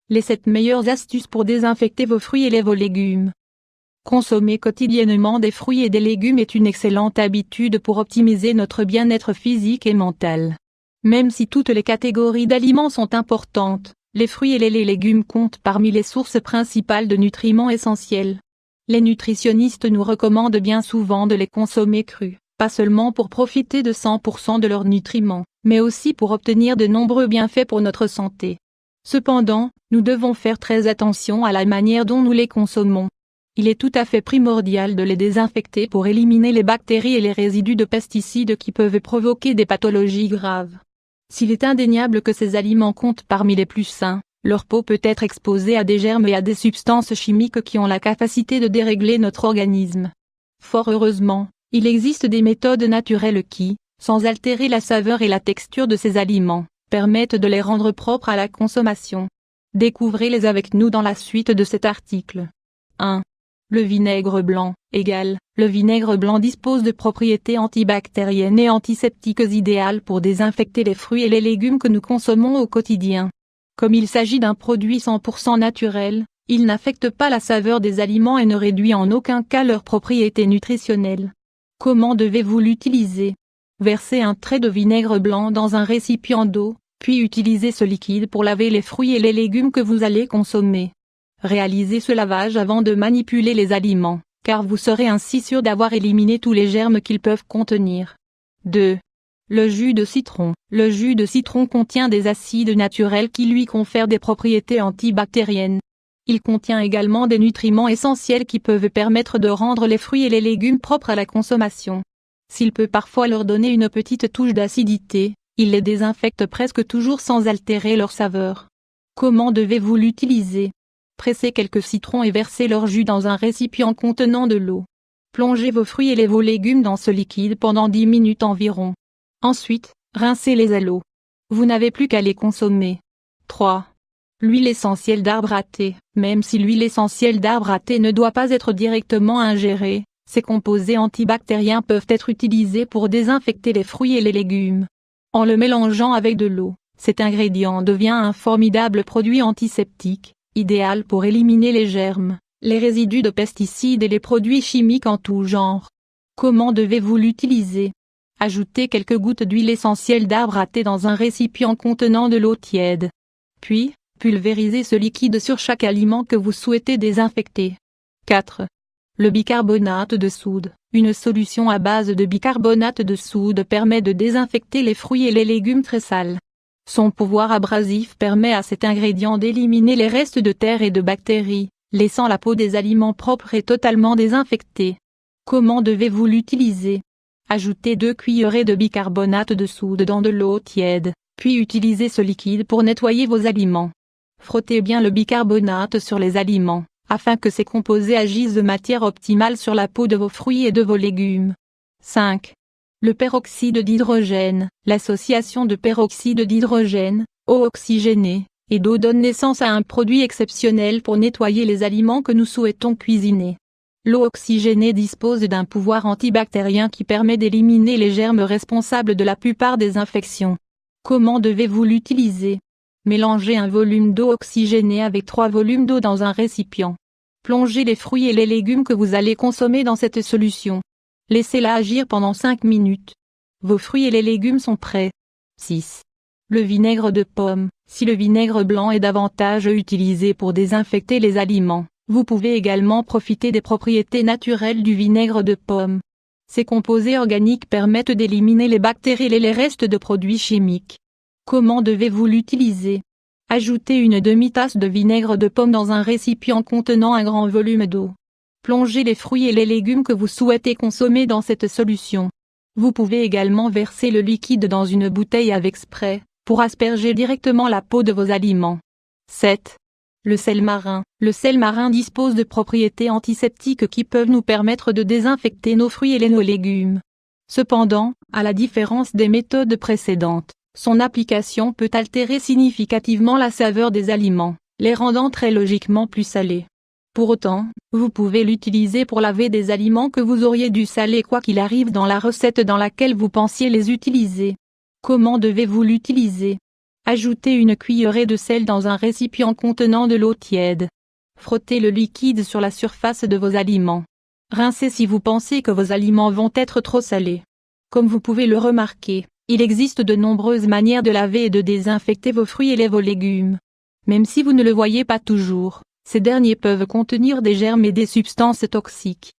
Les 7 meilleures astuces pour désinfecter vos fruits et vos légumes. Consommer quotidiennement des fruits et des légumes est une excellente habitude pour optimiser notre bien-être physique et mental. Même si toutes les catégories d'aliments sont importantes, les fruits et les légumes comptent parmi les sources principales de nutriments essentiels. Les nutritionnistes nous recommandent bien souvent de les consommer crus, pas seulement pour profiter de 100% de leurs nutriments, mais aussi pour obtenir de nombreux bienfaits pour notre santé. Cependant, nous devons faire très attention à la manière dont nous les consommons. Il est tout à fait primordial de les désinfecter pour éliminer les bactéries et les résidus de pesticides qui peuvent provoquer des pathologies graves. S'il est indéniable que ces aliments comptent parmi les plus sains, leur peau peut être exposée à des germes et à des substances chimiques qui ont la capacité de dérégler notre organisme. Fort heureusement, il existe des méthodes naturelles qui, sans altérer la saveur et la texture de ces aliments, permettent de les rendre propres à la consommation. Découvrez-les avec nous dans la suite de cet article. 1. Le vinaigre blanc, le vinaigre blanc dispose de propriétés antibactériennes et antiseptiques idéales pour désinfecter les fruits et les légumes que nous consommons au quotidien. Comme il s'agit d'un produit 100% naturel, il n'affecte pas la saveur des aliments et ne réduit en aucun cas leurs propriétés nutritionnelles. Comment devez-vous l'utiliser? Versez un trait de vinaigre blanc dans un récipient d'eau, puis utilisez ce liquide pour laver les fruits et les légumes que vous allez consommer. Réalisez ce lavage avant de manipuler les aliments, car vous serez ainsi sûr d'avoir éliminé tous les germes qu'ils peuvent contenir. 2. Le jus de citron. Le jus de citron contient des acides naturels qui lui confèrent des propriétés antibactériennes. Il contient également des nutriments essentiels qui peuvent permettre de rendre les fruits et les légumes propres à la consommation. S'il peut parfois leur donner une petite touche d'acidité, il les désinfecte presque toujours sans altérer leur saveur. Comment devez-vous l'utiliser? Pressez quelques citrons et versez leur jus dans un récipient contenant de l'eau. Plongez vos fruits et vos légumes dans ce liquide pendant 10 minutes environ. Ensuite, rincez-les à l'eau. Vous n'avez plus qu'à les consommer. 3. L'huile essentielle d'arbre à thé. Même si l'huile essentielle d'arbre à thé ne doit pas être directement ingérée, ces composés antibactériens peuvent être utilisés pour désinfecter les fruits et les légumes. En le mélangeant avec de l'eau, cet ingrédient devient un formidable produit antiseptique, idéal pour éliminer les germes, les résidus de pesticides et les produits chimiques en tout genre. Comment devez-vous l'utiliser? Ajoutez quelques gouttes d'huile essentielle d'arbre à thé dans un récipient contenant de l'eau tiède. Puis, pulvérisez ce liquide sur chaque aliment que vous souhaitez désinfecter. 4. Le bicarbonate de soude. Une solution à base de bicarbonate de soude permet de désinfecter les fruits et les légumes très sales. Son pouvoir abrasif permet à cet ingrédient d'éliminer les restes de terre et de bactéries, laissant la peau des aliments propres et totalement désinfectée. Comment devez-vous l'utiliser? Ajoutez 2 cuillerées de bicarbonate de soude dans de l'eau tiède, puis utilisez ce liquide pour nettoyer vos aliments. Frottez bien le bicarbonate sur les aliments, afin que ces composés agissent de manière optimale sur la peau de vos fruits et de vos légumes. 5. Le peroxyde d'hydrogène. L'association de peroxyde d'hydrogène, eau oxygénée, et d'eau donne naissance à un produit exceptionnel pour nettoyer les aliments que nous souhaitons cuisiner. L'eau oxygénée dispose d'un pouvoir antibactérien qui permet d'éliminer les germes responsables de la plupart des infections. Comment devez-vous l'utiliser? Mélangez un volume d'eau oxygénée avec 3 volumes d'eau dans un récipient. Plongez les fruits et les légumes que vous allez consommer dans cette solution. Laissez-la agir pendant 5 minutes. Vos fruits et les légumes sont prêts. 6. Le vinaigre de pomme. Si le vinaigre blanc est davantage utilisé pour désinfecter les aliments, vous pouvez également profiter des propriétés naturelles du vinaigre de pomme. Ces composés organiques permettent d'éliminer les bactéries et les restes de produits chimiques. Comment devez-vous l'utiliser? Ajoutez une demi-tasse de vinaigre de pomme dans un récipient contenant un grand volume d'eau. Plongez les fruits et les légumes que vous souhaitez consommer dans cette solution. Vous pouvez également verser le liquide dans une bouteille avec spray, pour asperger directement la peau de vos aliments. 7. Le sel marin. Le sel marin dispose de propriétés antiseptiques qui peuvent nous permettre de désinfecter nos fruits et nos légumes. Cependant, à la différence des méthodes précédentes, son application peut altérer significativement la saveur des aliments, les rendant très logiquement plus salés. Pour autant, vous pouvez l'utiliser pour laver des aliments que vous auriez dû saler quoi qu'il arrive dans la recette dans laquelle vous pensiez les utiliser. Comment devez-vous l'utiliser? Ajoutez une cuillerée de sel dans un récipient contenant de l'eau tiède. Frottez le liquide sur la surface de vos aliments. Rincez si vous pensez que vos aliments vont être trop salés. Comme vous pouvez le remarquer, il existe de nombreuses manières de laver et de désinfecter vos fruits et vos légumes. Même si vous ne le voyez pas toujours, ces derniers peuvent contenir des germes et des substances toxiques.